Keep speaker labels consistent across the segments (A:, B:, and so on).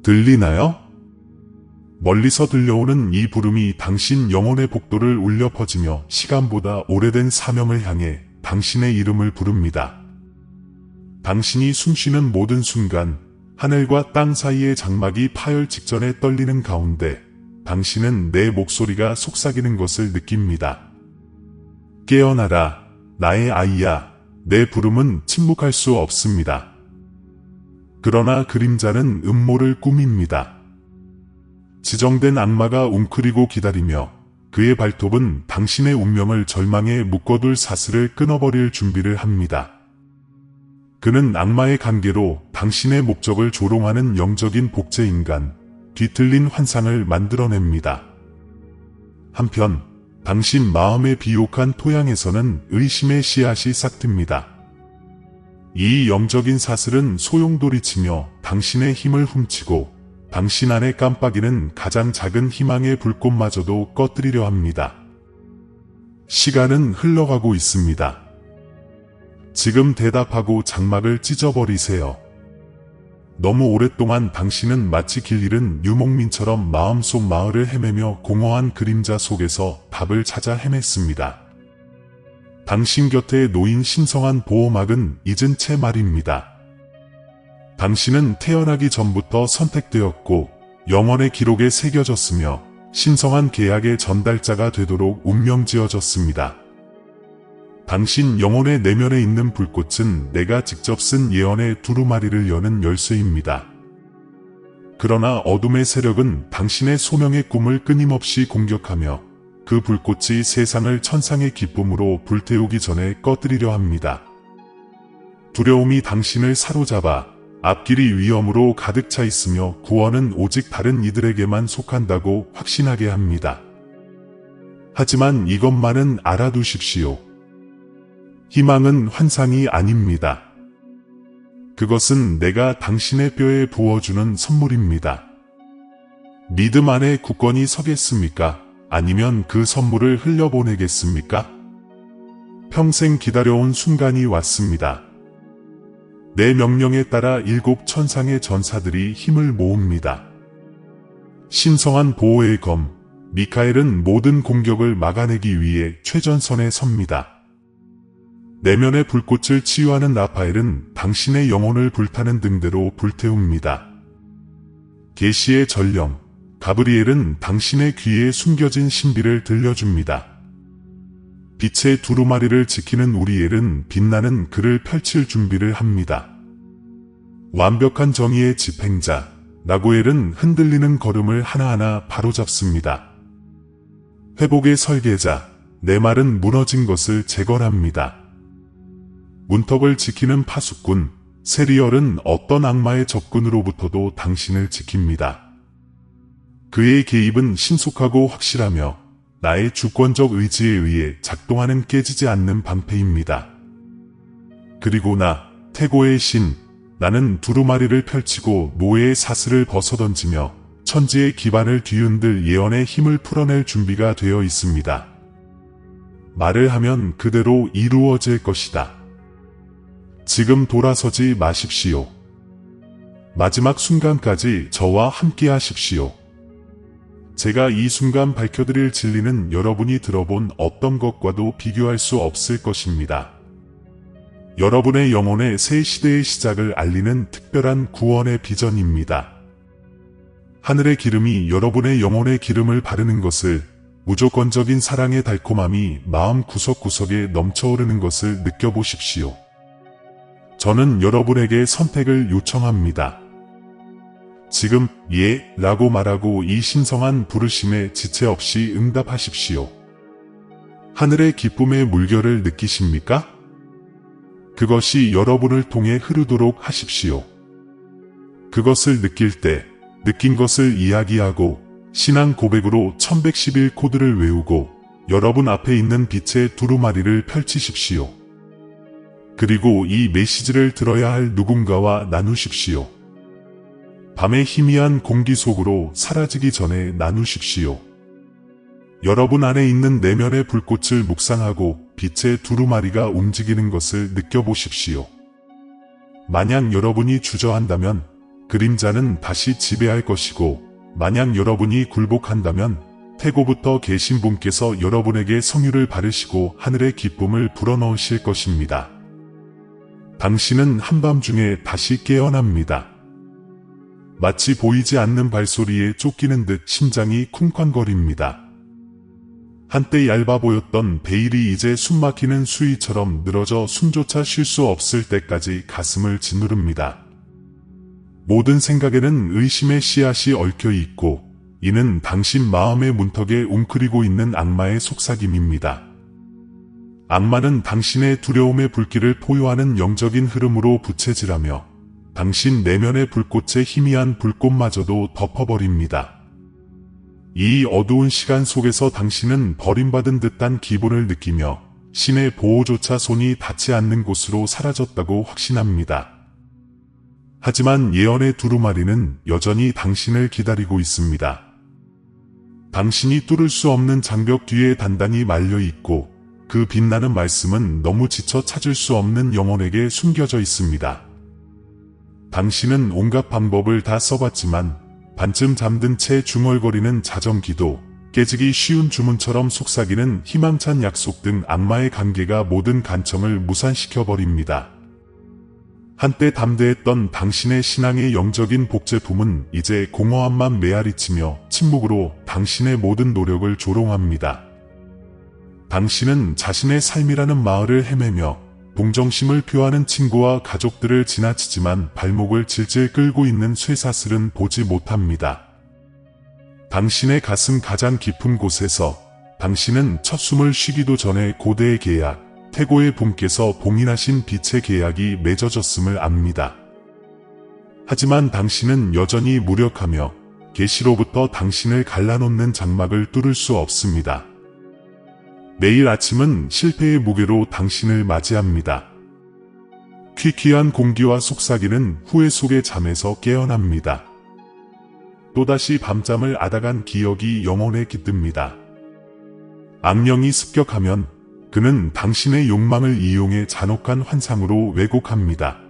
A: 들리나요? 멀리서 들려오는 이 부름이 당신 영혼의 복도를 울려 퍼지며 시간보다 오래된 사명을 향해 당신의 이름을 부릅니다. 당신이 숨쉬는 모든 순간, 하늘과 땅 사이의 장막이 파열 직전에 떨리는 가운데 당신은 내 목소리가 속삭이는 것을 느낍니다. 깨어나라, 나의 아이야. 내 부름은 침묵할 수 없습니다. 그러나 그림자는 음모를 꾸밉니다. 지정된 악마가 웅크리고 기다리며 그의 발톱은 당신의 운명을 절망에 묶어둘 사슬을 끊어버릴 준비를 합니다. 그는 악마의 관계로 당신의 목적을 조롱하는 영적인 복제인간, 뒤틀린 환상을 만들어냅니다. 한편 당신 마음의 비옥한 토양에서는 의심의 씨앗이 싹틉니다. 이 영적인 사슬은 소용돌이치며 당신의 힘을 훔치고 당신 안에 깜빡이는 가장 작은 희망의 불꽃마저도 꺼뜨리려 합니다. 시간은 흘러가고 있습니다. 지금 대답하고 장막을 찢어버리세요. 너무 오랫동안 당신은 마치 길 잃은 유목민처럼 마음속 마을을 헤매며 공허한 그림자 속에서 답을 찾아 헤맸습니다. 당신 곁에 놓인 신성한 보호막은 잊은 채 말입니다. 당신은 태어나기 전부터 선택되었고 영원의 기록에 새겨졌으며 신성한 계약의 전달자가 되도록 운명지어졌습니다. 당신 영혼의 내면에 있는 불꽃은 내가 직접 쓴 예언의 두루마리를 여는 열쇠입니다. 그러나 어둠의 세력은 당신의 소명의 꿈을 끊임없이 공격하며 그 불꽃이 세상을 천상의 기쁨으로 불태우기 전에 꺼뜨리려 합니다. 두려움이 당신을 사로잡아 앞길이 위험으로 가득 차 있으며 구원은 오직 다른 이들에게만 속한다고 확신하게 합니다. 하지만 이것만은 알아두십시오. 희망은 환상이 아닙니다. 그것은 내가 당신의 뼈에 부어주는 선물입니다. 믿음 안에 굳건히 서겠습니까? 아니면 그 선물을 흘려보내겠습니까? 평생 기다려온 순간이 왔습니다. 내 명령에 따라 7 천상의 전사들이 힘을 모읍니다. 신성한 보호의 검, 미카엘은 모든 공격을 막아내기 위해 최전선에 섭니다. 내면의 불꽃을 치유하는 라파엘은 당신의 영혼을 불타는 등대로 불태웁니다. 계시의 전령, 가브리엘은 당신의 귀에 숨겨진 신비를 들려줍니다. 빛의 두루마리를 지키는 우리엘은 빛나는 글을 펼칠 준비를 합니다. 완벽한 정의의 집행자, 라구엘은 흔들리는 걸음을 하나하나 바로잡습니다. 회복의 설계자, 내 말은 무너진 것을 재건합니다. 문턱을 지키는 파수꾼, 세리얼은 어떤 악마의 접근으로부터도 당신을 지킵니다. 그의 개입은 신속하고 확실하며 나의 주권적 의지에 의해 작동하는 깨지지 않는 방패입니다. 그리고 나, 태고의 신, 나는 두루마리를 펼치고 노예의 사슬을 벗어던지며 천지의 기반을 뒤흔들 예언의 힘을 풀어낼 준비가 되어 있습니다. 말을 하면 그대로 이루어질 것이다. 지금 돌아서지 마십시오. 마지막 순간까지 저와 함께 하십시오. 제가 이 순간 밝혀드릴 진리는 여러분이 들어본 어떤 것과도 비교할 수 없을 것입니다. 여러분의 영혼의 새 시대의 시작을 알리는 특별한 구원의 비전입니다. 하늘의 기름이 여러분의 영혼의 기름을 바르는 것을, 무조건적인 사랑의 달콤함이 마음 구석구석에 넘쳐오르는 것을 느껴보십시오. 저는 여러분에게 선택을 요청합니다. 지금 예 라고 말하고 이 신성한 부르심에 지체 없이 응답하십시오. 하늘의 기쁨의 물결을 느끼십니까? 그것이 여러분을 통해 흐르도록 하십시오. 그것을 느낄 때 느낀 것을 이야기하고 신앙 고백으로 1111 코드를 외우고 여러분 앞에 있는 빛의 두루마리를 펼치십시오. 그리고 이 메시지를 들어야 할 누군가와 나누십시오. 밤의 희미한 공기 속으로 사라지기 전에 나누십시오. 여러분 안에 있는 내면의 불꽃을 묵상하고 빛의 두루마리가 움직이는 것을 느껴보십시오. 만약 여러분이 주저한다면 그림자는 다시 지배할 것이고, 만약 여러분이 굴복한다면 태고부터 계신 분께서 여러분에게 성유를 바르시고 하늘의 기쁨을 불어넣으실 것입니다. 당신은 한밤중에 다시 깨어납니다. 마치 보이지 않는 발소리에 쫓기는 듯 심장이 쿵쾅거립니다. 한때 얇아 보였던 베일이 이제 숨막히는 수위처럼 늘어져 숨조차 쉴 수 없을 때까지 가슴을 짓누릅니다. 모든 생각에는 의심의 씨앗이 얽혀 있고, 이는 당신 마음의 문턱에 웅크리고 있는 악마의 속삭임입니다. 악마는 당신의 두려움의 불길을 포효하는 영적인 흐름으로 부채질하며 당신 내면의 불꽃의 희미한 불꽃마저도 덮어버립니다. 이 어두운 시간 속에서 당신은 버림받은 듯한 기분을 느끼며 신의 보호조차 손이 닿지 않는 곳으로 사라졌다고 확신합니다. 하지만 예언의 두루마리는 여전히 당신을 기다리고 있습니다. 당신이 뚫을 수 없는 장벽 뒤에 단단히 말려 있고, 그 빛나는 말씀은 너무 지쳐 찾을 수 없는 영혼에게 숨겨져 있습니다. 당신은 온갖 방법을 다 써봤지만 반쯤 잠든 채 중얼거리는 자정기도, 깨지기 쉬운 주문처럼 속삭이는 희망찬 약속 등 악마의 관계가 모든 간청을 무산시켜버립니다. 한때 담대했던 당신의 신앙의 영적인 복제품은 이제 공허함만 메아리치며 침묵으로 당신의 모든 노력을 조롱합니다. 당신은 자신의 삶이라는 마을을 헤매며 동정심을 표하는 친구와 가족들을 지나치지만 발목을 질질 끌고 있는 쇠사슬은 보지 못합니다. 당신의 가슴 가장 깊은 곳에서 당신은 첫 숨을 쉬기도 전에 고대의 계약, 태고의 분께서 봉인하신 빛의 계약이 맺어졌음을 압니다. 하지만 당신은 여전히 무력하며 계시로부터 당신을 갈라놓는 장막을 뚫을 수 없습니다. 매일 아침은 실패의 무게로 당신을 맞이합니다. 퀴퀴한 공기와 속삭이는 후회 속의 잠에서 깨어납니다. 또다시 밤잠을 앗아간 기억이 영혼에 깃듭니다. 악령이 습격하면 그는 당신의 욕망을 이용해 잔혹한 환상으로 왜곡합니다.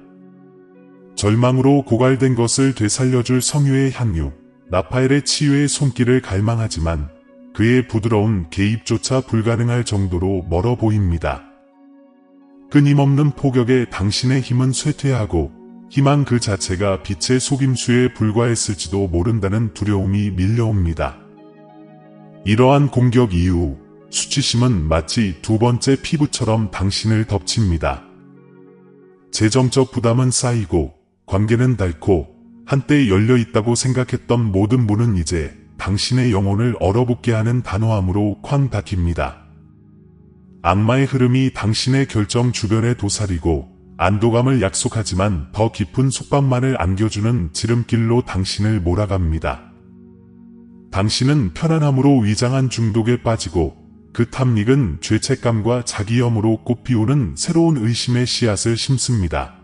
A: 절망으로 고갈된 것을 되살려줄 성유의 향유, 라파엘의 치유의 손길을 갈망하지만 그의 부드러운 개입조차 불가능할 정도로 멀어 보입니다. 끊임없는 포격에 당신의 힘은 쇠퇴하고 희망 그 자체가 빛의 속임수에 불과했을지도 모른다는 두려움이 밀려옵니다. 이러한 공격 이후 수치심은 마치 두 번째 피부처럼 당신을 덮칩니다. 재정적 부담은 쌓이고 관계는 닳고 한때 열려있다고 생각했던 모든 문은 이제 당신의 영혼을 얼어붙게 하는 단호함으로 쾅 닫힙니다. 악마의 흐름이 당신의 결정 주변에 도사리고 안도감을 약속하지만 더 깊은 속박만을 안겨주는 지름길로 당신을 몰아갑니다. 당신은 편안함으로 위장한 중독에 빠지고 그 탐닉은 죄책감과 자기혐오로 꽃피우는 새로운 의심의 씨앗을 심습니다.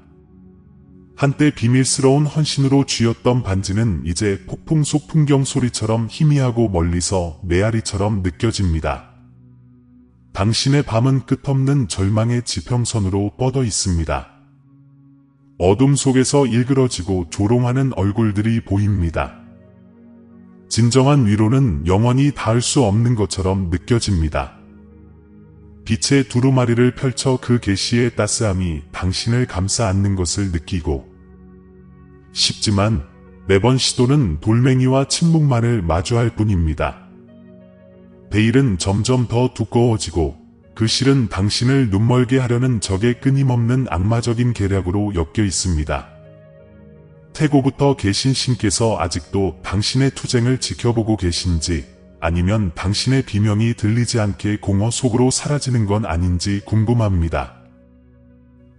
A: 한때 비밀스러운 헌신으로 쥐었던 반지는 이제 폭풍 속 풍경 소리처럼 희미하고 멀리서 메아리처럼 느껴집니다. 당신의 밤은 끝없는 절망의 지평선으로 뻗어 있습니다. 어둠 속에서 일그러지고 조롱하는 얼굴들이 보입니다. 진정한 위로는 영원히 닿을 수 없는 것처럼 느껴집니다. 빛의 두루마리를 펼쳐 그 계시의 따스함이 당신을 감싸 안는 것을 느끼고 싶지만 매번 시도는 돌멩이와 침묵만을 마주할 뿐입니다. 베일은 점점 더 두꺼워지고 그 실은 당신을 눈멀게 하려는 적의 끊임없는 악마적인 계략으로 엮여 있습니다. 태고부터 계신 신께서 아직도 당신의 투쟁을 지켜보고 계신지 아니면 당신의 비명이 들리지 않게 공허 속으로 사라지는 건 아닌지 궁금합니다.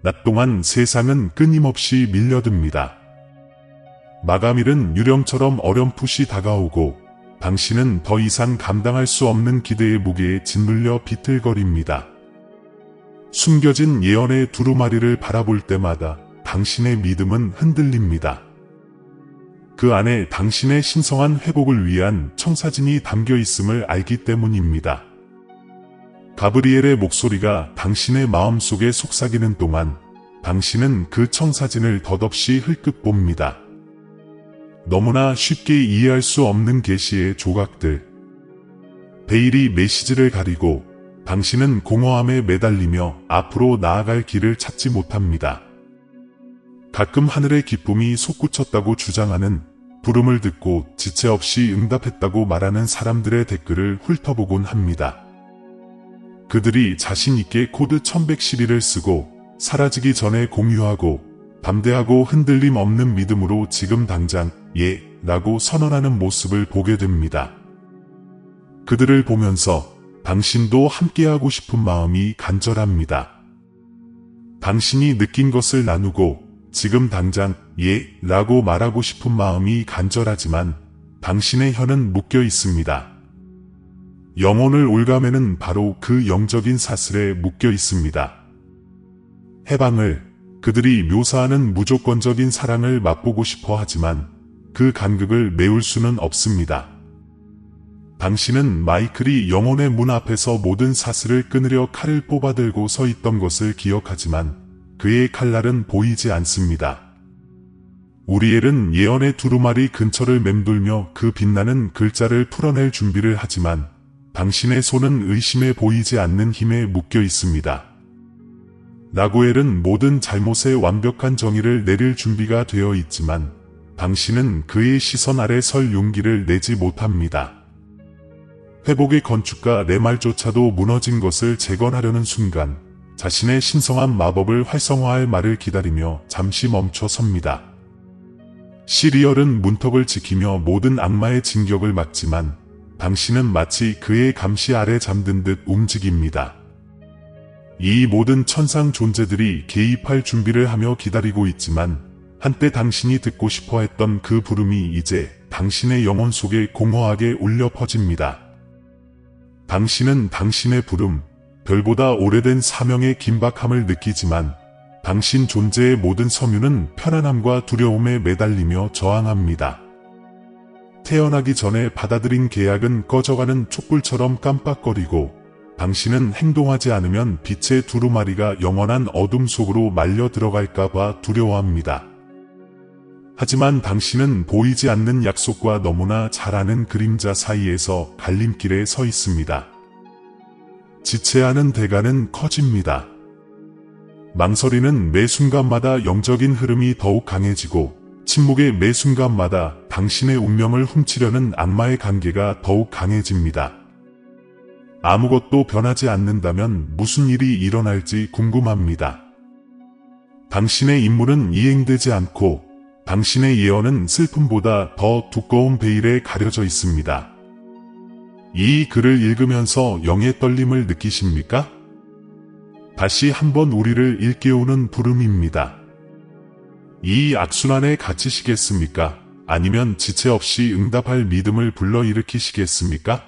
A: 낮 동안 세상은 끊임없이 밀려듭니다. 마감일은 유령처럼 어렴풋이 다가오고 당신은 더 이상 감당할 수 없는 기대의 무게에 짓눌려 비틀거립니다. 숨겨진 예언의 두루마리를 바라볼 때마다 당신의 믿음은 흔들립니다. 그 안에 당신의 신성한 회복을 위한 청사진이 담겨 있음을 알기 때문입니다. 가브리엘의 목소리가 당신의 마음속에 속삭이는 동안 당신은 그 청사진을 덧없이 흘끗 봅니다. 너무나 쉽게 이해할 수 없는 계시의 조각들. 베일이 메시지를 가리고 당신은 공허함에 매달리며 앞으로 나아갈 길을 찾지 못합니다. 가끔 하늘의 기쁨이 솟구쳤다고 주장하는, 부름을 듣고 지체 없이 응답했다고 말하는 사람들의 댓글을 훑어보곤 합니다. 그들이 자신 있게 코드 1112를 쓰고 사라지기 전에 공유하고 담대하고 흔들림 없는 믿음으로 지금 당장 예 라고 선언하는 모습을 보게 됩니다. 그들을 보면서 당신도 함께하고 싶은 마음이 간절합니다. 당신이 느낀 것을 나누고 지금 당장 예 라고 말하고 싶은 마음이 간절하지만 당신의 혀는 묶여 있습니다. 영혼을 올가매는 바로 그 영적인 사슬에 묶여 있습니다. 해방을, 그들이 묘사하는 무조건적인 사랑을 맛보고 싶어 하지만 그 간극을 메울 수는 없습니다. 당신은 마이클이 영혼의 문 앞에서 모든 사슬을 끊으려 칼을 뽑아들고 서 있던 것을 기억하지만 그의 칼날은 보이지 않습니다. 우리엘은 예언의 두루마리 근처를 맴돌며 그 빛나는 글자를 풀어낼 준비를 하지만 당신의 손은 의심해 보이지 않는 힘에 묶여 있습니다. 라구엘은 모든 잘못에 완벽한 정의를 내릴 준비가 되어 있지만 당신은 그의 시선 아래 설 용기를 내지 못합니다. 회복의 건축가 레말조차도 무너진 것을 재건하려는 순간 자신의 신성한 마법을 활성화할 말을 기다리며 잠시 멈춰 섭니다. 시리얼은 문턱을 지키며 모든 악마의 진격을 막지만 당신은 마치 그의 감시 아래 잠든 듯 움직입니다. 이 모든 천상 존재들이 개입할 준비를 하며 기다리고 있지만 한때 당신이 듣고 싶어 했던 그 부름이 이제 당신의 영혼 속에 공허하게 울려 퍼집니다. 당신은 당신의 부름, 별보다 오래된 사명의 긴박함을 느끼지만 당신 존재의 모든 섬유는 편안함과 두려움에 매달리며 저항합니다. 태어나기 전에 받아들인 계약은 꺼져가는 촛불처럼 깜빡거리고 당신은 행동하지 않으면 빛의 두루마리가 영원한 어둠 속으로 말려 들어갈까봐 두려워합니다. 하지만 당신은 보이지 않는 약속과 너무나 잘 아는 그림자 사이에서 갈림길에 서 있습니다. 지체하는 대가는 커집니다. 망설이는 매 순간마다 영적인 흐름이 더욱 강해지고 침묵의 매 순간마다 당신의 운명을 훔치려는 악마의 관계가 더욱 강해집니다. 아무것도 변하지 않는다면 무슨 일이 일어날지 궁금합니다. 당신의 임무는 이행되지 않고 당신의 예언은 슬픔보다 더 두꺼운 베일에 가려져 있습니다. 이 글을 읽으면서 영의 떨림을 느끼십니까? 다시 한번 우리를 일깨우는 부름입니다. 이 악순환에 갇히시겠습니까? 아니면 지체 없이 응답할 믿음을 불러일으키시겠습니까?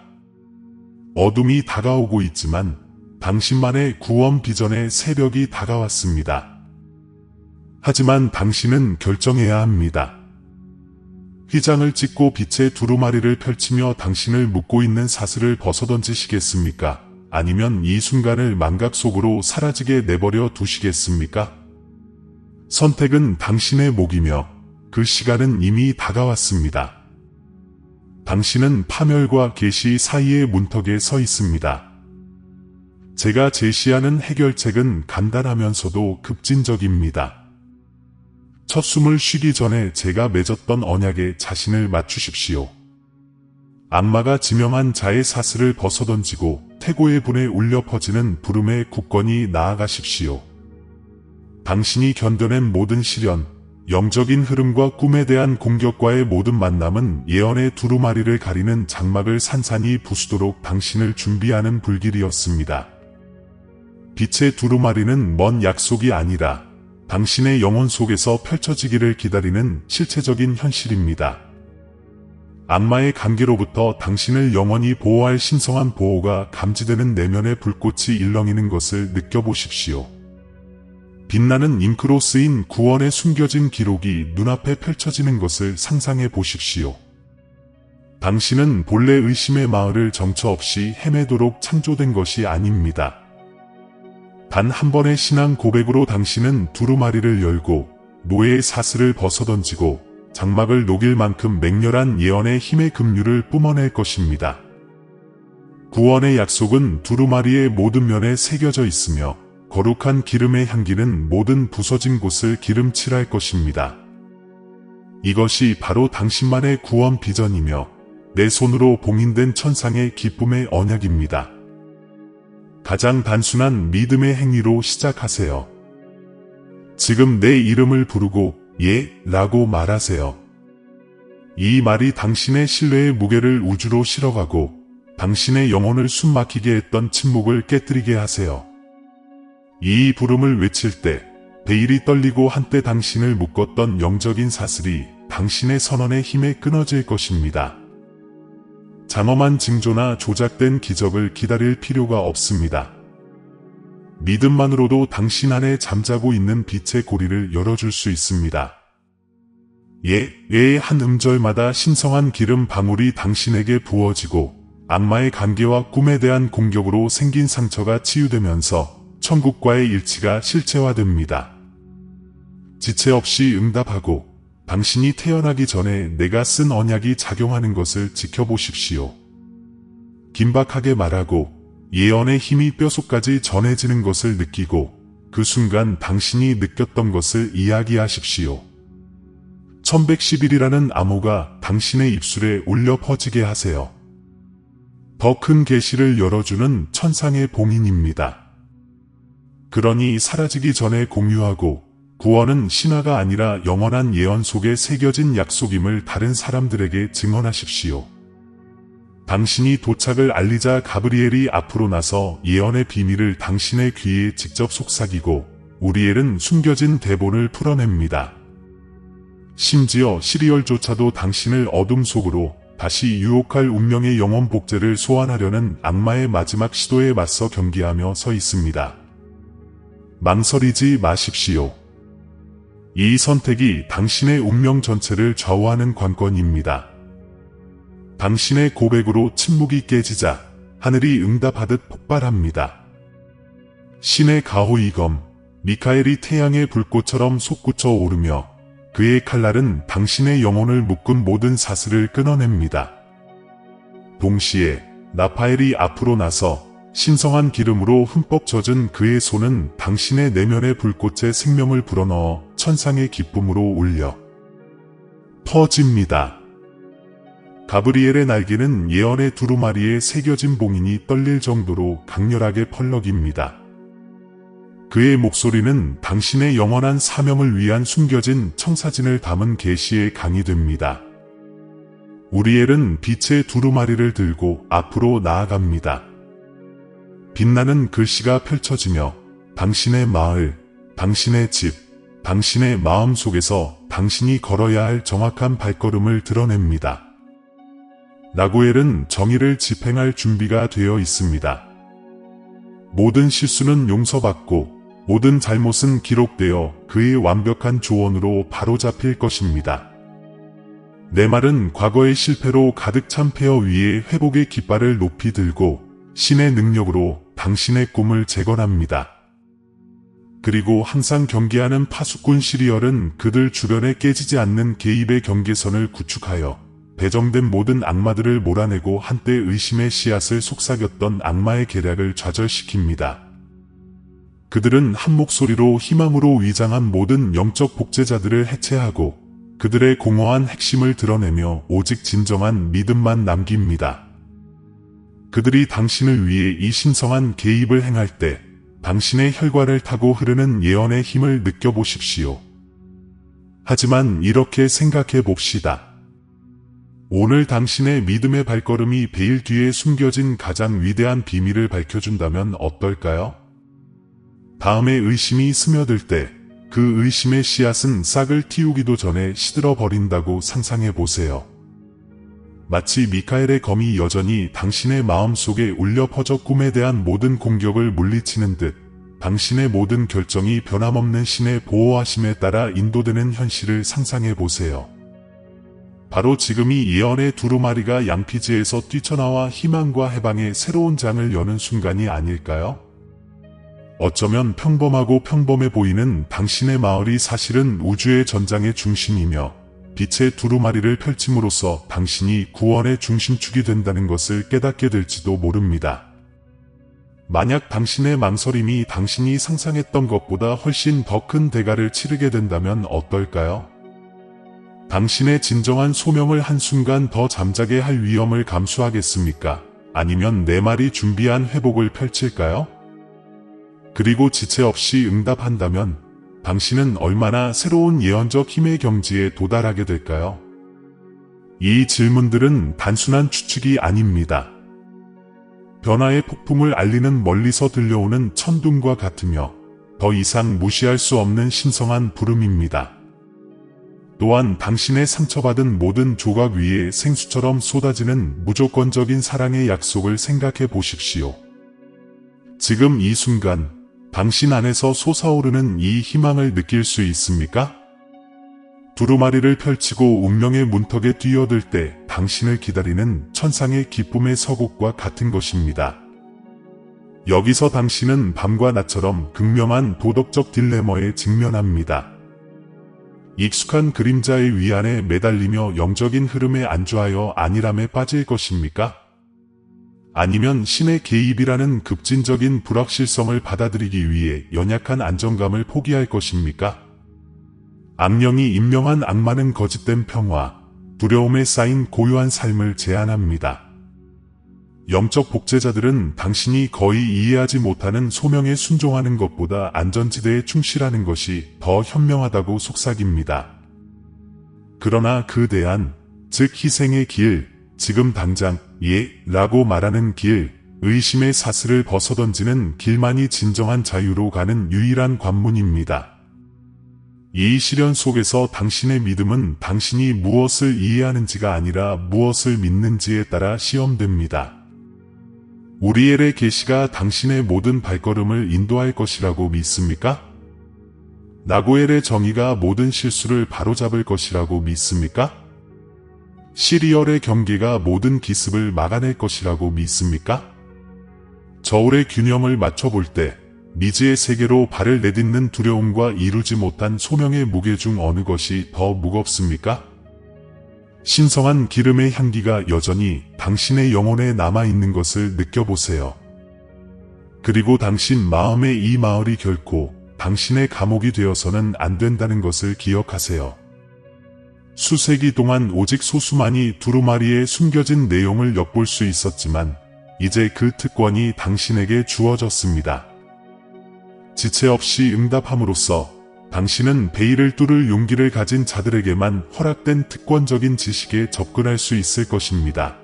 A: 어둠이 다가오고 있지만 당신만의 구원 비전의 새벽이 다가왔습니다. 하지만 당신은 결정해야 합니다. 휘장을 찍고 빛의 두루마리를 펼치며 당신을 묶고 있는 사슬을 벗어던지시겠습니까? 아니면 이 순간을 망각 속으로 사라지게 내버려 두시겠습니까? 선택은 당신의 몫이며 그 시간은 이미 다가왔습니다. 당신은 파멸과 계시 사이의 문턱에 서 있습니다. 제가 제시하는 해결책은 간단하면서도 급진적입니다. 첫 숨을 쉬기 전에 제가 맺었던 언약에 자신을 맞추십시오. 악마가 지명한 자의 사슬을 벗어던지고 태고의 분에 울려 퍼지는 부름의 굳건히 나아가십시오. 당신이 견뎌낸 모든 시련, 영적인 흐름과 꿈에 대한 공격과의 모든 만남은 예언의 두루마리를 가리는 장막을 산산이 부수도록 당신을 준비하는 불길이었습니다. 빛의 두루마리는 먼 약속이 아니라 당신의 영혼 속에서 펼쳐지기를 기다리는 실체적인 현실입니다. 악마의 관계로부터 당신을 영원히 보호할 신성한 보호가 감지되는 내면의 불꽃이 일렁이는 것을 느껴보십시오. 빛나는 잉크로 쓰인 구원의 숨겨진 기록이 눈앞에 펼쳐지는 것을 상상해 보십시오. 당신은 본래 의심의 마을을 정처 없이 헤매도록 창조된 것이 아닙니다. 단 한 번의 신앙 고백으로 당신은 두루마리를 열고 노예의 사슬을 벗어던지고 장막을 녹일 만큼 맹렬한 예언의 힘의 급류를 뿜어낼 것입니다. 구원의 약속은 두루마리의 모든 면에 새겨져 있으며 거룩한 기름의 향기는 모든 부서진 곳을 기름칠할 것입니다. 이것이 바로 당신만의 구원 비전이며 내 손으로 봉인된 천상의 기쁨의 언약입니다. 가장 단순한 믿음의 행위로 시작하세요. 지금 내 이름을 부르고 예 라고 말하세요. 이 말이 당신의 신뢰의 무게를 우주로 실어가고 당신의 영혼을 숨막히게 했던 침묵을 깨뜨리게 하세요. 이 부름을 외칠 때 베일이 떨리고 한때 당신을 묶었던 영적인 사슬이 당신의 선언의 힘에 끊어질 것입니다. 장엄한 징조나 조작된 기적을 기다릴 필요가 없습니다. 믿음만으로도 당신 안에 잠자고 있는 빛의 고리를 열어줄 수 있습니다. 예의 한 음절마다 신성한 기름 방울이 당신에게 부어지고 악마의 관계와 꿈에 대한 공격으로 생긴 상처가 치유되면서 천국과의 일치가 실체화됩니다. 지체 없이 응답하고 당신이 태어나기 전에 내가 쓴 언약이 작용하는 것을 지켜보십시오. 긴박하게 말하고 예언의 힘이 뼛속까지 전해지는 것을 느끼고 그 순간 당신이 느꼈던 것을 이야기하십시오. 1111이라는 암호가 당신의 입술에 울려 퍼지게 하세요. 더 큰 계시를 열어주는 천상의 봉인입니다. 그러니 사라지기 전에 공유하고 구원은 신화가 아니라 영원한 예언 속에 새겨진 약속임을 다른 사람들에게 증언하십시오. 당신이 도착을 알리자 가브리엘이 앞으로 나서 예언의 비밀을 당신의 귀에 직접 속삭이고 우리엘은 숨겨진 대본을 풀어냅니다. 심지어 시리얼조차도 당신을 어둠 속으로 다시 유혹할 운명의 영혼 복제를 소환하려는 악마의 마지막 시도에 맞서 경기하며 서 있습니다. 망설이지 마십시오. 이 선택이 당신의 운명 전체를 좌우하는 관건입니다. 당신의 고백으로 침묵이 깨지자 하늘이 응답하듯 폭발합니다. 신의 가호이검 미카엘이 태양의 불꽃처럼 솟구쳐 오르며 그의 칼날은 당신의 영혼을 묶은 모든 사슬을 끊어냅니다. 동시에 라파엘이 앞으로 나서 신성한 기름으로 흠뻑 젖은 그의 손은 당신의 내면의 불꽃에 생명을 불어넣어 천상의 기쁨으로 울려 퍼집니다. 가브리엘의 날개는 예언의 두루마리에 새겨진 봉인이 떨릴 정도로 강렬하게 펄럭입니다. 그의 목소리는 당신의 영원한 사명을 위한 숨겨진 청사진을 담은 계시의 강이 됩니다. 우리엘은 빛의 두루마리를 들고 앞으로 나아갑니다. 빛나는 글씨가 펼쳐지며 당신의 마을, 당신의 집, 당신의 마음 속에서 당신이 걸어야 할 정확한 발걸음을 드러냅니다. 라구엘은 정의를 집행할 준비가 되어 있습니다. 모든 실수는 용서받고 모든 잘못은 기록되어 그의 완벽한 조언으로 바로잡힐 것입니다. 내 말은 과거의 실패로 가득 찬 폐허 위에 회복의 깃발을 높이 들고 신의 능력으로 당신의 꿈을 재건합니다. 그리고 항상 경계하는 파수꾼 시리얼은 그들 주변에 깨지지 않는 개입의 경계선을 구축하여 배정된 모든 악마들을 몰아내고 한때 의심의 씨앗을 속삭였던 악마의 계략을 좌절시킵니다. 그들은 한 목소리로 희망으로 위장한 모든 영적 복제자들을 해체하고 그들의 공허한 핵심을 드러내며 오직 진정한 믿음만 남깁니다. 그들이 당신을 위해 이 신성한 개입을 행할 때 당신의 혈관을 타고 흐르는 예언의 힘을 느껴보십시오. 하지만 이렇게 생각해 봅시다. 오늘 당신의 믿음의 발걸음이 베일 뒤에 숨겨진 가장 위대한 비밀을 밝혀준다면 어떨까요? 다음에 의심이 스며들 때 그 의심의 씨앗은 싹을 틔우기도 전에 시들어 버린다고 상상해 보세요. 마치 미카엘의 검이 여전히 당신의 마음속에 울려 퍼져 꿈에 대한 모든 공격을 물리치는 듯 당신의 모든 결정이 변함없는 신의 보호하심에 따라 인도되는 현실을 상상해 보세요. 바로 지금이 예언의 두루마리가 양피지에서 뛰쳐나와 희망과 해방의 새로운 장을 여는 순간이 아닐까요? 어쩌면 평범하고 평범해 보이는 당신의 마을이 사실은 우주의 전장의 중심이며 빛의 두루마리를 펼침으로써 당신이 구원의 중심축이 된다는 것을 깨닫게 될지도 모릅니다. 만약 당신의 망설임이 당신이 상상했던 것보다 훨씬 더 큰 대가를 치르게 된다면 어떨까요? 당신의 진정한 소명을 한순간 더 잠자게 할 위험을 감수하겠습니까? 아니면 내 말이 준비한 회복을 펼칠까요? 그리고 지체 없이 응답한다면 당신은 얼마나 새로운 예언적 힘의 경지에 도달하게 될까요? 이 질문들은 단순한 추측이 아닙니다. 변화의 폭풍을 알리는 멀리서 들려오는 천둥과 같으며 더 이상 무시할 수 없는 신성한 부름입니다. 또한 당신의 상처받은 모든 조각 위에 생수처럼 쏟아지는 무조건적인 사랑의 약속을 생각해 보십시오. 지금 이 순간 당신 안에서 솟아오르는 이 희망을 느낄 수 있습니까? 두루마리를 펼치고 운명의 문턱에 뛰어들 때 당신을 기다리는 천상의 기쁨의 서곡과 같은 것입니다. 여기서 당신은 밤과 낮처럼 극명한 도덕적 딜레마에 직면합니다. 익숙한 그림자의 위안에 매달리며 영적인 흐름에 안주하여 안일함에 빠질 것입니까? 아니면 신의 개입이라는 급진적인 불확실성을 받아들이기 위해 연약한 안정감을 포기할 것입니까? 악령이 임명한 악마는 거짓된 평화, 두려움에 쌓인 고요한 삶을 제안합니다. 영적 복제자들은 당신이 거의 이해하지 못하는 소명에 순종하는 것보다 안전지대에 충실하는 것이 더 현명하다고 속삭입니다. 그러나 그 대안, 즉 희생의 길, 지금 당장, 라고 말하는 길, 의심의 사슬을 벗어던지는 길만이 진정한 자유로 가는 유일한 관문입니다. 이 시련 속에서 당신의 믿음은 당신이 무엇을 이해하는지가 아니라 무엇을 믿는지에 따라 시험됩니다. 우리엘의 계시가 당신의 모든 발걸음을 인도할 것이라고 믿습니까? 나고엘의 정의가 모든 실수를 바로잡을 것이라고 믿습니까? 시리얼의 경계가 모든 기습을 막아낼 것이라고 믿습니까? 저울의 균형을 맞춰볼 때 미지의 세계로 발을 내딛는 두려움과 이루지 못한 소명의 무게 중 어느 것이 더 무겁습니까? 신성한 기름의 향기가 여전히 당신의 영혼에 남아있는 것을 느껴보세요. 그리고 당신 마음의 이 마을이 결코 당신의 감옥이 되어서는 안 된다는 것을 기억하세요. 수세기 동안 오직 소수만이 두루마리에 숨겨진 내용을 엿볼 수 있었지만 이제 그 특권이 당신에게 주어졌습니다. 지체 없이 응답함으로써 당신은 베일을 뚫을 용기를 가진 자들에게만 허락된 특권적인 지식에 접근할 수 있을 것입니다.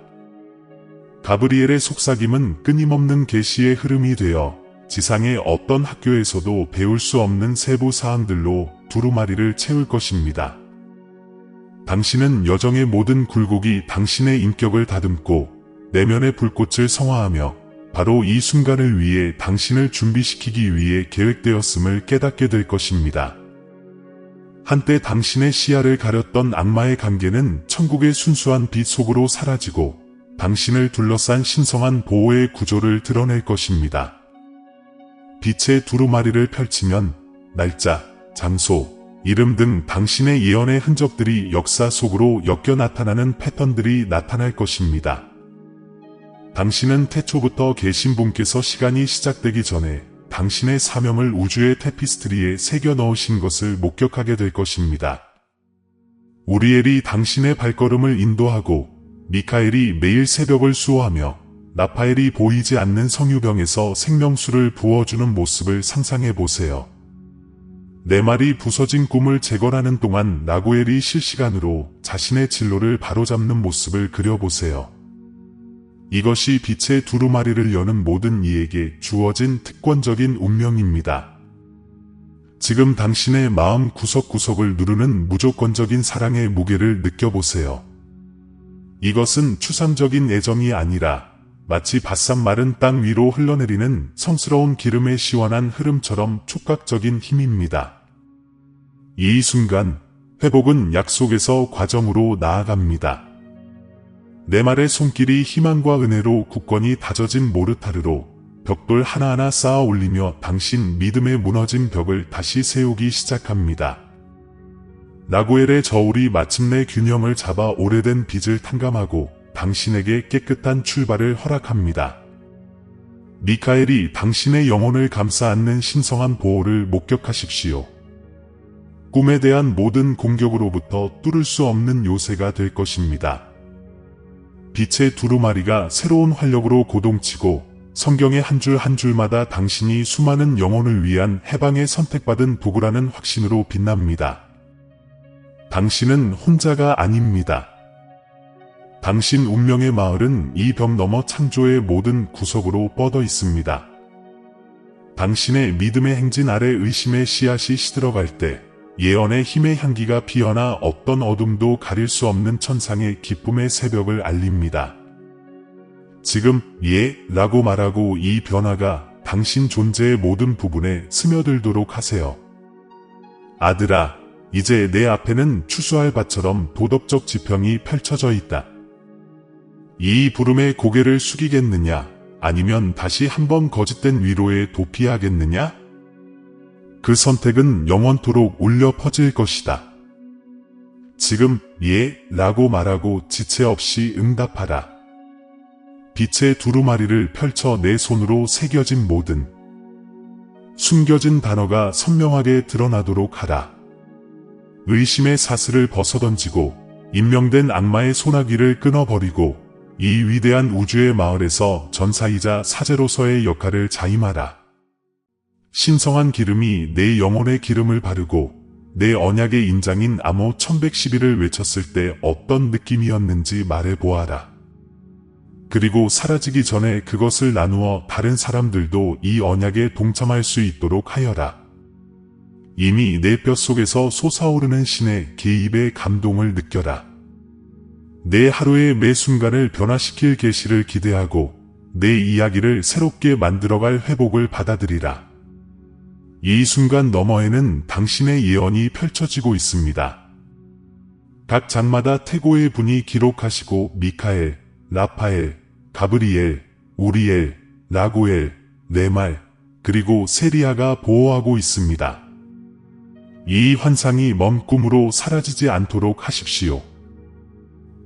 A: 가브리엘의 속삭임은 끊임없는 계시의 흐름이 되어 지상의 어떤 학교에서도 배울 수 없는 세부 사항들로 두루마리를 채울 것입니다. 당신은 여정의 모든 굴곡이 당신의 인격을 다듬고 내면의 불꽃을 성화하며 바로 이 순간을 위해 당신을 준비시키기 위해 계획되었음을 깨닫게 될 것입니다. 한때 당신의 시야를 가렸던 악마의 관계는 천국의 순수한 빛 속으로 사라지고 당신을 둘러싼 신성한 보호의 구조를 드러낼 것입니다. 빛의 두루마리를 펼치면 날짜, 장소, 이름 등 당신의 예언의 흔적들이 역사 속으로 엮여 나타나는 패턴들이 나타날 것입니다. 당신은 태초부터 계신 분께서 시간이 시작되기 전에 당신의 사명을 우주의 테피스트리에 새겨 넣으신 것을 목격하게 될 것입니다. 우리엘이 당신의 발걸음을 인도하고 미카엘이 매일 새벽을 수호하며 나파엘이 보이지 않는 성유병에서 생명수를 부어주는 모습을 상상해 보세요. 내 말이 부서진 꿈을 재건하는 동안 나고엘이 실시간으로 자신의 진로를 바로잡는 모습을 그려보세요. 이것이 빛의 두루마리를 여는 모든 이에게 주어진 특권적인 운명입니다. 지금 당신의 마음 구석구석을 누르는 무조건적인 사랑의 무게를 느껴보세요. 이것은 추상적인 애정이 아니라 마치 바싹 마른 땅 위로 흘러내리는 성스러운 기름의 시원한 흐름처럼 촉각적인 힘입니다. 이 순간 회복은 약속에서 과정으로 나아갑니다. 내 말의 손길이 희망과 은혜로 굳건히 다져진 모르타르로 벽돌 하나하나 쌓아 올리며 당신 믿음의 무너진 벽을 다시 세우기 시작합니다. 라구엘의 저울이 마침내 균형을 잡아 오래된 빚을 탕감하고 당신에게 깨끗한 출발을 허락합니다. 미카엘이 당신의 영혼을 감싸 안는 신성한 보호를 목격하십시오. 꿈에 대한 모든 공격으로부터 뚫을 수 없는 요새가 될 것입니다. 빛의 두루마리가 새로운 활력으로 고동치고 성경의 한 줄 한 줄마다 당신이 수많은 영혼을 위한 해방에 선택받은 도구라는 확신으로 빛납니다. 당신은 혼자가 아닙니다. 당신 운명의 마을은 이 벽 너머 창조의 모든 구석으로 뻗어 있습니다. 당신의 믿음의 행진 아래 의심의 씨앗이 시들어갈 때 예언의 힘의 향기가 피어나 어떤 어둠도 가릴 수 없는 천상의 기쁨의 새벽을 알립니다. 지금 라고 말하고 이 변화가 당신 존재의 모든 부분에 스며들도록 하세요. 아들아, 이제 내 앞에는 추수할 밭처럼 도덕적 지평이 펼쳐져 있다. 이 부름에 고개를 숙이겠느냐, 아니면 다시 한번 거짓된 위로에 도피하겠느냐? 그 선택은 영원토록 울려 퍼질 것이다. 지금 라고 말하고 지체 없이 응답하라. 빛의 두루마리를 펼쳐 내 손으로 새겨진 모든 숨겨진 단어가 선명하게 드러나도록 하라. 의심의 사슬을 벗어던지고 임명된 악마의 소나기를 끊어버리고 이 위대한 우주의 마을에서 전사이자 사제로서의 역할을 자임하라. 신성한 기름이 내 영혼의 기름을 바르고 내 언약의 인장인 암호 1111을 외쳤을 때 어떤 느낌이었는지 말해보아라. 그리고 사라지기 전에 그것을 나누어 다른 사람들도 이 언약에 동참할 수 있도록 하여라. 이미 내 뼛속에서 솟아오르는 신의 개입의 감동을 느껴라. 내 하루의 매 순간을 변화시킬 계시를 기대하고 내 이야기를 새롭게 만들어갈 회복을 받아들이라. 이 순간 너머에는 당신의 예언이 펼쳐지고 있습니다. 각 장마다 태고의 분이 기록하시고 미카엘, 라파엘, 가브리엘, 우리엘, 라구엘, 네말, 그리고 세리아가 보호하고 있습니다. 이 환상이 먼 꿈으로 사라지지 않도록 하십시오.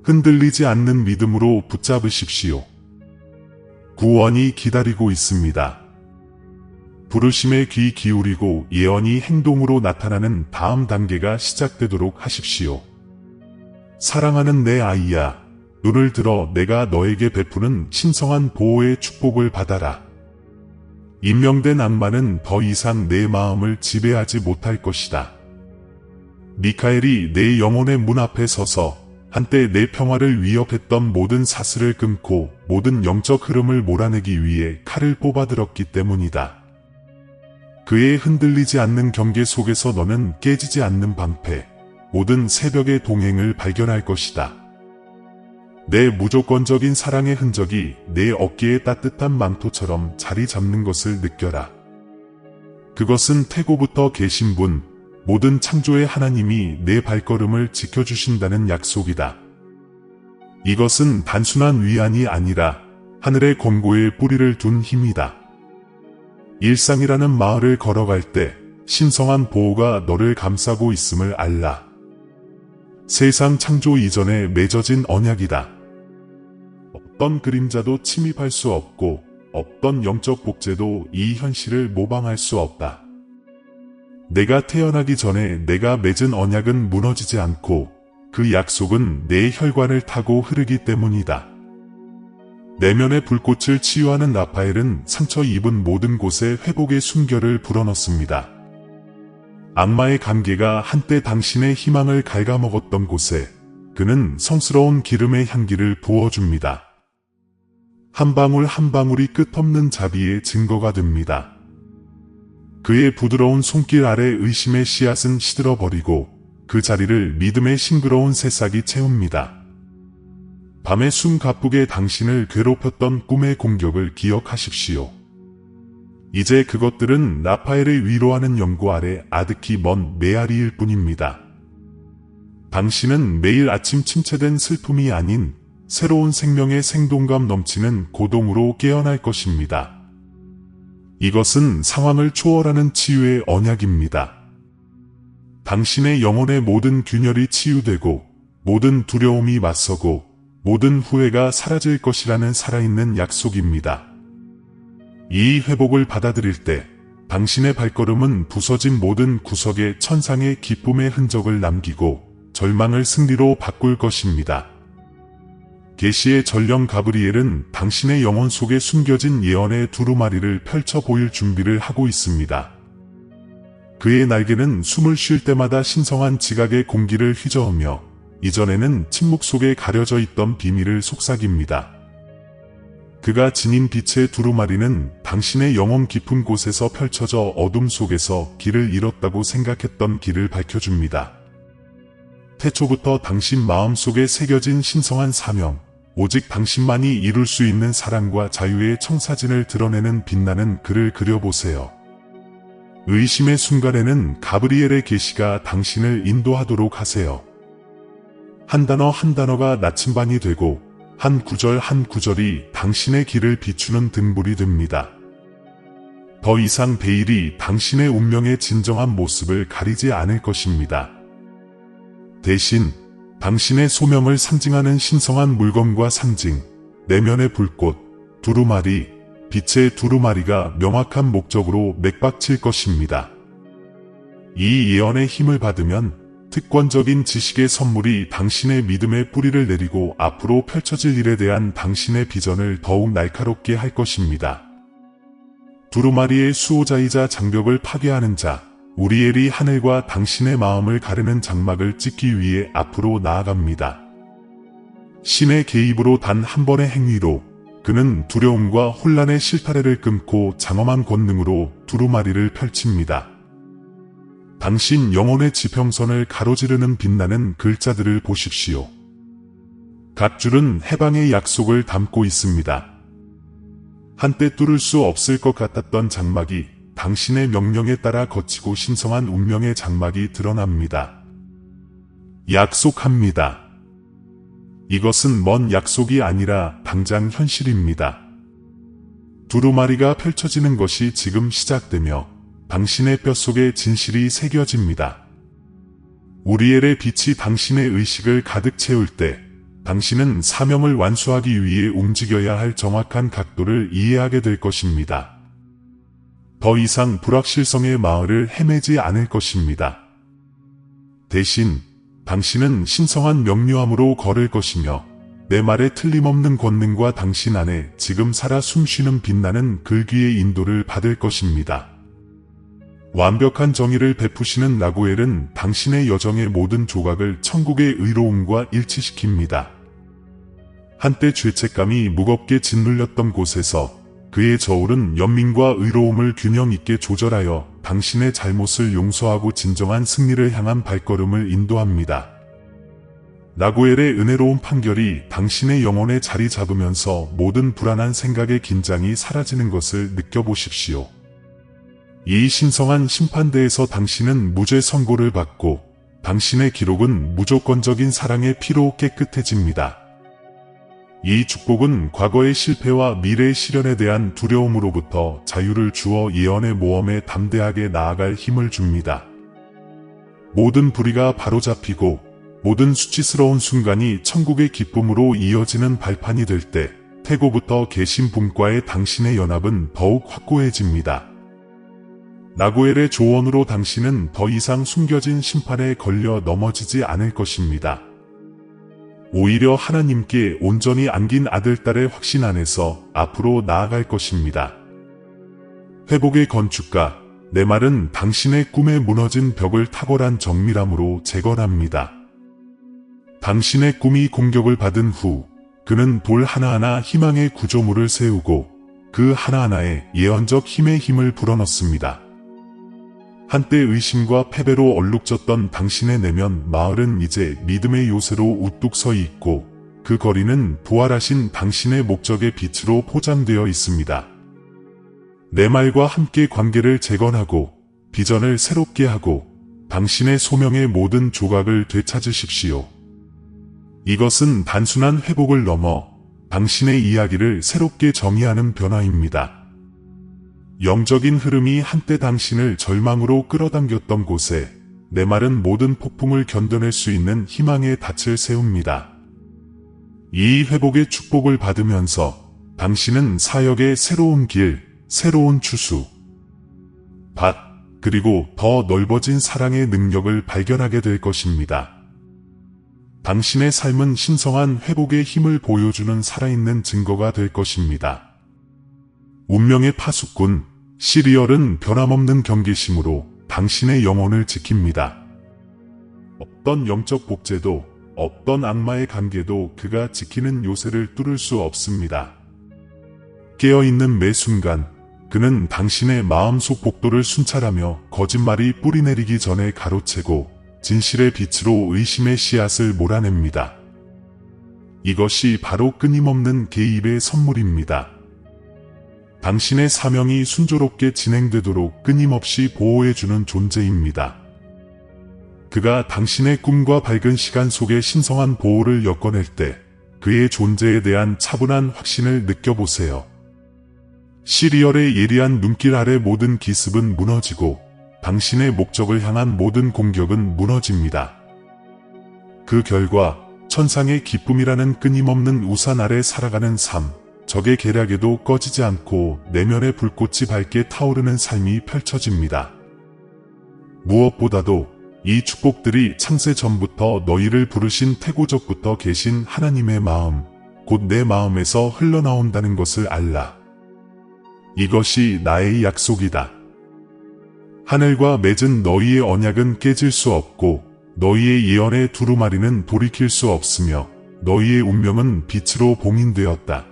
A: 흔들리지 않는 믿음으로 붙잡으십시오. 구원이 기다리고 있습니다. 부르심에 귀 기울이고 예언이 행동으로 나타나는 다음 단계가 시작되도록 하십시오. 사랑하는 내 아이야, 눈을 들어 내가 너에게 베푸는 신성한 보호의 축복을 받아라. 임명된 악마는 더 이상 내 마음을 지배하지 못할 것이다. 미카엘이 내 영혼의 문 앞에 서서 한때 내 평화를 위협했던 모든 사슬을 끊고 모든 영적 흐름을 몰아내기 위해 칼을 뽑아들었기 때문이다. 그의 흔들리지 않는 경계 속에서 너는 깨지지 않는 방패, 모든 새벽의 동행을 발견할 것이다. 내 무조건적인 사랑의 흔적이 내 어깨에 따뜻한 망토처럼 자리 잡는 것을 느껴라. 그것은 태고부터 계신 분, 모든 창조의 하나님이 내 발걸음을 지켜주신다는 약속이다. 이것은 단순한 위안이 아니라 하늘의 권고에 뿌리를 둔 힘이다. 일상이라는 마을을 걸어갈 때 신성한 보호가 너를 감싸고 있음을 알라. 세상 창조 이전에 맺어진 언약이다. 어떤 그림자도 침입할 수 없고 어떤 영적 복제도 이 현실을 모방할 수 없다. 내가 태어나기 전에 내가 맺은 언약은 무너지지 않고 그 약속은 내 혈관을 타고 흐르기 때문이다. 내면의 불꽃을 치유하는 라파엘은 상처 입은 모든 곳에 회복의 숨결을 불어넣습니다. 악마의 관계가 한때 당신의 희망을 갉아먹었던 곳에 그는 성스러운 기름의 향기를 부어줍니다. 한 방울 한 방울이 끝없는 자비의 증거가 됩니다. 그의 부드러운 손길 아래 의심의 씨앗은 시들어버리고 그 자리를 믿음의 싱그러운 새싹이 채웁니다. 밤에 숨 가쁘게 당신을 괴롭혔던 꿈의 공격을 기억하십시오. 이제 그것들은 라파엘을 위로하는 연고 아래 아득히 먼 메아리일 뿐입니다. 당신은 매일 아침 침체된 슬픔이 아닌 새로운 생명의 생동감 넘치는 고동으로 깨어날 것입니다. 이것은 상황을 초월하는 치유의 언약입니다. 당신의 영혼의 모든 균열이 치유되고 모든 두려움이 맞서고 모든 후회가 사라질 것이라는 살아있는 약속입니다. 이 회복을 받아들일 때 당신의 발걸음은 부서진 모든 구석에 천상의 기쁨의 흔적을 남기고 절망을 승리로 바꿀 것입니다. 계시의 전령 가브리엘은 당신의 영혼 속에 숨겨진 예언의 두루마리를 펼쳐 보일 준비를 하고 있습니다. 그의 날개는 숨을 쉴 때마다 신성한 지각의 공기를 휘저으며 이전에는 침묵 속에 가려져 있던 비밀을 속삭입니다. 그가 지닌 빛의 두루마리는 당신의 영혼 깊은 곳에서 펼쳐져 어둠 속에서 길을 잃었다고 생각했던 길을 밝혀줍니다. 태초부터 당신 마음속에 새겨진 신성한 사명, 오직 당신만이 이룰 수 있는 사랑과 자유의 청사진을 드러내는 빛나는 글을 그려보세요. 의심의 순간에는 가브리엘의 계시가 당신을 인도하도록 하세요. 한 단어 한 단어가 나침반이 되고 한 구절 한 구절이 당신의 길을 비추는 등불이 됩니다. 더 이상 베일이 당신의 운명의 진정한 모습을 가리지 않을 것입니다. 대신 당신의 소명을 상징하는 신성한 물건과 상징, 내면의 불꽃, 두루마리, 빛의 두루마리가 명확한 목적으로 맥박칠 것입니다. 이 예언의 힘을 받으면 특권적인 지식의 선물이 당신의 믿음의 뿌리를 내리고 앞으로 펼쳐질 일에 대한 당신의 비전을 더욱 날카롭게 할 것입니다. 두루마리의 수호자이자 장벽을 파괴하는 자, 우리엘이 하늘과 당신의 마음을 가르는 장막을 찍기 위해 앞으로 나아갑니다. 신의 개입으로 단 한 번의 행위로 그는 두려움과 혼란의 실타래를 끊고 장엄한 권능으로 두루마리를 펼칩니다. 당신 영혼의 지평선을 가로지르는 빛나는 글자들을 보십시오. 각 줄은 해방의 약속을 담고 있습니다. 한때 뚫을 수 없을 것 같았던 장막이 당신의 명령에 따라 거치고 신성한 운명의 장막이 드러납니다. 약속합니다. 이것은 먼 약속이 아니라 당장 현실입니다. 두루마리가 펼쳐지는 것이 지금 시작되며 당신의 뼛속에 진실이 새겨집니다. 우리엘의 빛이 당신의 의식을 가득 채울 때 당신은 사명을 완수하기 위해 움직여야 할 정확한 각도를 이해하게 될 것입니다. 더 이상 불확실성의 마을을 헤매지 않을 것입니다. 대신 당신은 신성한 명료함으로 걸을 것이며 내 말에 틀림없는 권능과 당신 안에 지금 살아 숨쉬는 빛나는 글귀의 인도를 받을 것입니다. 완벽한 정의를 베푸시는 라구엘은 당신의 여정의 모든 조각을 천국의 의로움과 일치시킵니다. 한때 죄책감이 무겁게 짓눌렸던 곳에서 그의 저울은 연민과 의로움을 균형 있게 조절하여 당신의 잘못을 용서하고 진정한 승리를 향한 발걸음을 인도합니다. 라구엘의 은혜로운 판결이 당신의 영혼에 자리 잡으면서 모든 불안한 생각의 긴장이 사라지는 것을 느껴보십시오. 이 신성한 심판대에서 당신은 무죄 선고를 받고 당신의 기록은 무조건적인 사랑의 피로 깨끗해집니다. 이 축복은 과거의 실패와 미래의 시련에 대한 두려움으로부터 자유를 주어 예언의 모험에 담대하게 나아갈 힘을 줍니다. 모든 불의가 바로잡히고 모든 수치스러운 순간이 천국의 기쁨으로 이어지는 발판이 될 때 태고부터 계신 분과의 당신의 연합은 더욱 확고해집니다. 라구엘의 조언으로 당신은 더 이상 숨겨진 심판에 걸려 넘어지지 않을 것입니다. 오히려 하나님께 온전히 안긴 아들딸의 확신 안에서 앞으로 나아갈 것입니다. 회복의 건축가, 내 말은 당신의 꿈에 무너진 벽을 탁월한 정밀함으로 재건합니다. 당신의 꿈이 공격을 받은 후 그는 돌 하나하나 희망의 구조물을 세우고 그 하나하나에 예언적 힘의 힘을 불어넣습니다. 한때 의심과 패배로 얼룩졌던 당신의 내면 마을은 이제 믿음의 요새로 우뚝 서 있고 그 거리는 부활하신 당신의 목적의 빛으로 포장되어 있습니다. 내 말과 함께 관계를 재건하고 비전을 새롭게 하고 당신의 소명의 모든 조각을 되찾으십시오. 이것은 단순한 회복을 넘어 당신의 이야기를 새롭게 정의하는 변화입니다. 영적인 흐름이 한때 당신을 절망으로 끌어당겼던 곳에 내 말은 모든 폭풍을 견뎌낼 수 있는 희망의 닻을 세웁니다. 이 회복의 축복을 받으면서 당신은 사역의 새로운 길, 새로운 추수, 밭, 그리고 더 넓어진 사랑의 능력을 발견하게 될 것입니다. 당신의 삶은 신성한 회복의 힘을 보여주는 살아있는 증거가 될 것입니다. 운명의 파수꾼, 시리얼은 변함없는 경계심으로 당신의 영혼을 지킵니다. 어떤 영적 복제도, 어떤 악마의 관계도 그가 지키는 요새를 뚫을 수 없습니다. 깨어있는 매 순간, 그는 당신의 마음속 복도를 순찰하며 거짓말이 뿌리내리기 전에 가로채고 진실의 빛으로 의심의 씨앗을 몰아냅니다. 이것이 바로 끊임없는 개입의 선물입니다. 당신의 사명이 순조롭게 진행되도록 끊임없이 보호해주는 존재입니다. 그가 당신의 꿈과 밝은 시간 속에 신성한 보호를 엮어낼 때 그의 존재에 대한 차분한 확신을 느껴보세요. 시리얼의 예리한 눈길 아래 모든 기습은 무너지고 당신의 목적을 향한 모든 공격은 무너집니다. 그 결과 천상의 기쁨이라는 끊임없는 우산 아래 살아가는 삶, 적의 계략에도 꺼지지 않고 내면의 불꽃이 밝게 타오르는 삶이 펼쳐집니다. 무엇보다도 이 축복들이 창세 전부터 너희를 부르신 태고적부터 계신 하나님의 마음, 곧 내 마음에서 흘러나온다는 것을 알라. 이것이 나의 약속이다. 하늘과 맺은 너희의 언약은 깨질 수 없고 너희의 예언의 두루마리는 돌이킬 수 없으며 너희의 운명은 빛으로 봉인되었다.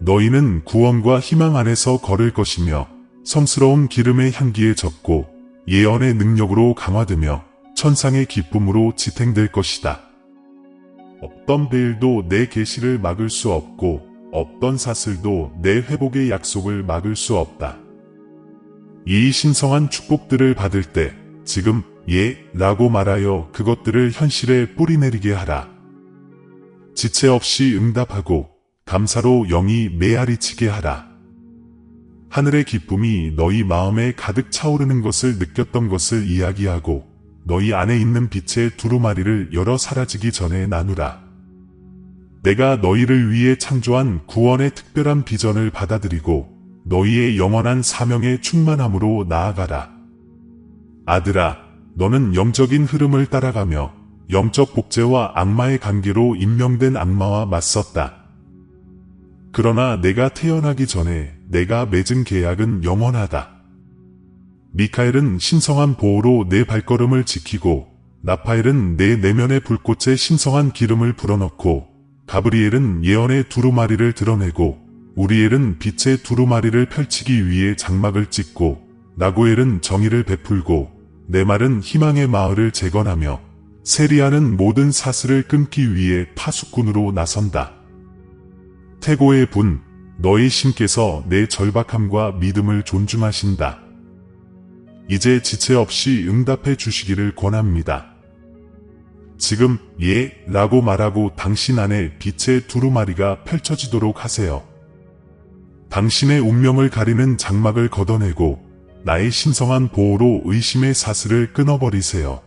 A: 너희는 구원과 희망 안에서 걸을 것이며 성스러운 기름의 향기에 젖고 예언의 능력으로 강화되며 천상의 기쁨으로 지탱될 것이다. 어떤 베일도 내 계시를 막을 수 없고 어떤 사슬도 내 회복의 약속을 막을 수 없다. 이 신성한 축복들을 받을 때 지금 라고 말하여 그것들을 현실에 뿌리내리게 하라. 지체 없이 응답하고 감사로 영이 메아리치게 하라. 하늘의 기쁨이 너희 마음에 가득 차오르는 것을 느꼈던 것을 이야기하고 너희 안에 있는 빛의 두루마리를 열어 사라지기 전에 나누라. 내가 너희를 위해 창조한 구원의 특별한 비전을 받아들이고 너희의 영원한 사명의 충만함으로 나아가라. 아들아, 너는 영적인 흐름을 따라가며 영적 복제와 악마의 관계로 임명된 악마와 맞섰다. 그러나 내가 태어나기 전에 내가 맺은 계약은 영원하다. 미카엘은 신성한 보호로 내 발걸음을 지키고 나파엘은 내 내면의 불꽃에 신성한 기름을 불어넣고 가브리엘은 예언의 두루마리를 드러내고 우리엘은 빛의 두루마리를 펼치기 위해 장막을 찢고 나고엘은 정의를 베풀고 내 말은 희망의 마을을 재건하며 세리아는 모든 사슬을 끊기 위해 파수꾼으로 나선다. 태고의 분, 너의 신께서 내 절박함과 믿음을 존중하신다. 이제 지체 없이 응답해 주시기를 권합니다. 지금 라고 말하고 당신 안에 빛의 두루마리가 펼쳐지도록 하세요. 당신의 운명을 가리는 장막을 걷어내고 나의 신성한 보호로 의심의 사슬을 끊어버리세요.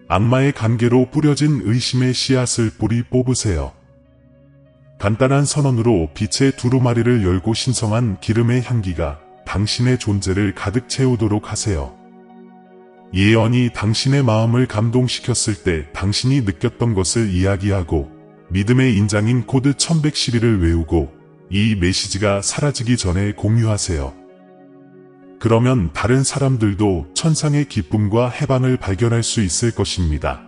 A: 악마의 관계로 뿌려진 의심의 씨앗을 뿌리 뽑으세요. 간단한 선언으로 빛의 두루마리를 열고 신성한 기름의 향기가 당신의 존재를 가득 채우도록 하세요. 예언이 당신의 마음을 감동시켰을 때 당신이 느꼈던 것을 이야기하고 믿음의 인장인 코드 1112를 외우고 이 메시지가 사라지기 전에 공유하세요. 그러면 다른 사람들도 천상의 기쁨과 해방을 발견할 수 있을 것입니다.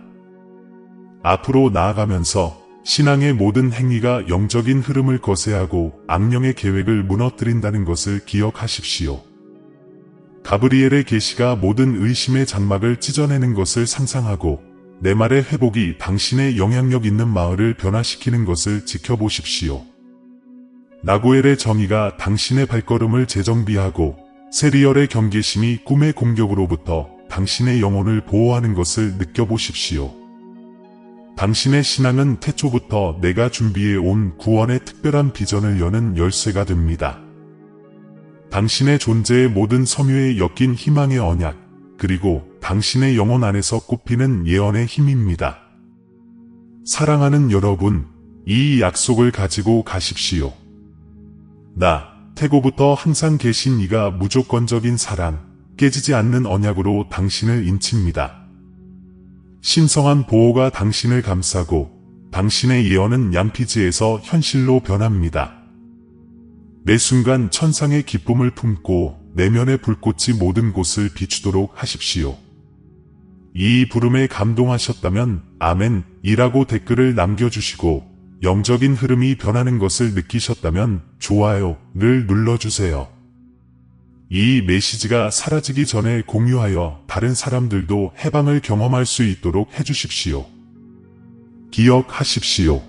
A: 앞으로 나아가면서 신앙의 모든 행위가 영적인 흐름을 거세하고 악령의 계획을 무너뜨린다는 것을 기억하십시오. 가브리엘의 계시가 모든 의심의 장막을 찢어내는 것을 상상하고 내 말의 회복이 당신의 영향력 있는 마을을 변화시키는 것을 지켜보십시오. 나고엘의 정의가 당신의 발걸음을 재정비하고 세리얼의 경계심이 꿈의 공격으로부터 당신의 영혼을 보호하는 것을 느껴보십시오. 당신의 신앙은 태초부터 내가 준비해 온 구원의 특별한 비전을 여는 열쇠가 됩니다. 당신의 존재의 모든 섬유에 엮인 희망의 언약, 그리고 당신의 영혼 안에서 꽃피는 예언의 힘입니다. 사랑하는 여러분, 이 약속을 가지고 가십시오. 나, 태고부터 항상 계신 이가 무조건적인 사랑, 깨지지 않는 언약으로 당신을 인칩니다. 신성한 보호가 당신을 감싸고 당신의 예언은 양피지에서 현실로 변합니다. 매 순간 천상의 기쁨을 품고 내면의 불꽃이 모든 곳을 비추도록 하십시오. 이 부름에 감동하셨다면 아멘이라고 댓글을 남겨주시고 영적인 흐름이 변하는 것을 느끼셨다면 좋아요를 눌러주세요. 이 메시지가 사라지기 전에 공유하여 다른 사람들도 해방을 경험할 수 있도록 해주십시오. 기억하십시오.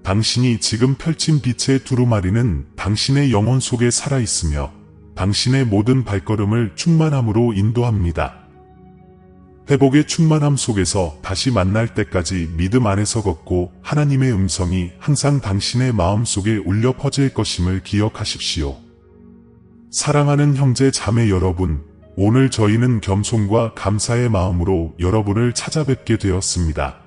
A: 당신이 지금 펼친 빛의 두루마리는 당신의 영혼 속에 살아있으며 당신의 모든 발걸음을 충만함으로 인도합니다. 회복의 충만함 속에서 다시 만날 때까지 믿음 안에서 걷고 하나님의 음성이 항상 당신의 마음속에 울려 퍼질 것임을 기억하십시오. 사랑하는 형제 자매 여러분, 오늘 저희는 겸손과 감사의 마음으로 여러분을 찾아뵙게 되었습니다.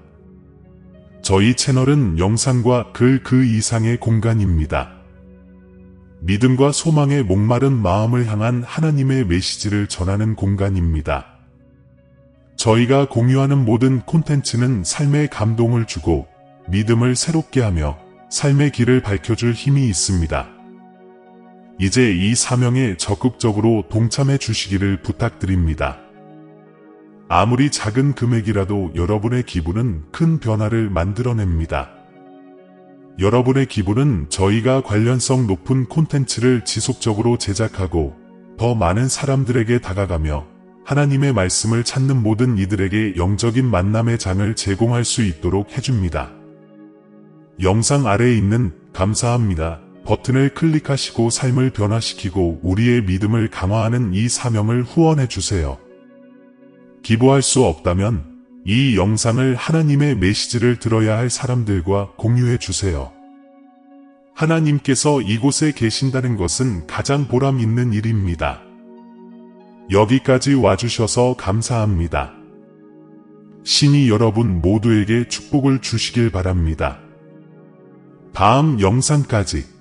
A: 저희 채널은 영상과 글 그 이상의 공간입니다. 믿음과 소망의 목마른 마음을 향한 하나님의 메시지를 전하는 공간입니다. 저희가 공유하는 모든 콘텐츠는 삶의 감동을 주고 믿음을 새롭게 하며 삶의 길을 밝혀줄 힘이 있습니다. 이제 이 사명에 적극적으로 동참해 주시기를 부탁드립니다. 아무리 작은 금액이라도 여러분의 기부는 큰 변화를 만들어냅니다. 여러분의 기부는 저희가 관련성 높은 콘텐츠를 지속적으로 제작하고 더 많은 사람들에게 다가가며 하나님의 말씀을 찾는 모든 이들에게 영적인 만남의 장을 제공할 수 있도록 해줍니다. 영상 아래에 있는 감사합니다 버튼을 클릭하시고 삶을 변화시키고 우리의 믿음을 강화하는 이 사명을 후원해주세요. 기부할 수 없다면 이 영상을 하나님의 메시지를 들어야 할 사람들과 공유해주세요. 하나님께서 이곳에 계신다는 것은 가장 보람 있는 일입니다. 여기까지 와주셔서 감사합니다. 신이 여러분 모두에게 축복을 주시길 바랍니다. 다음 영상까지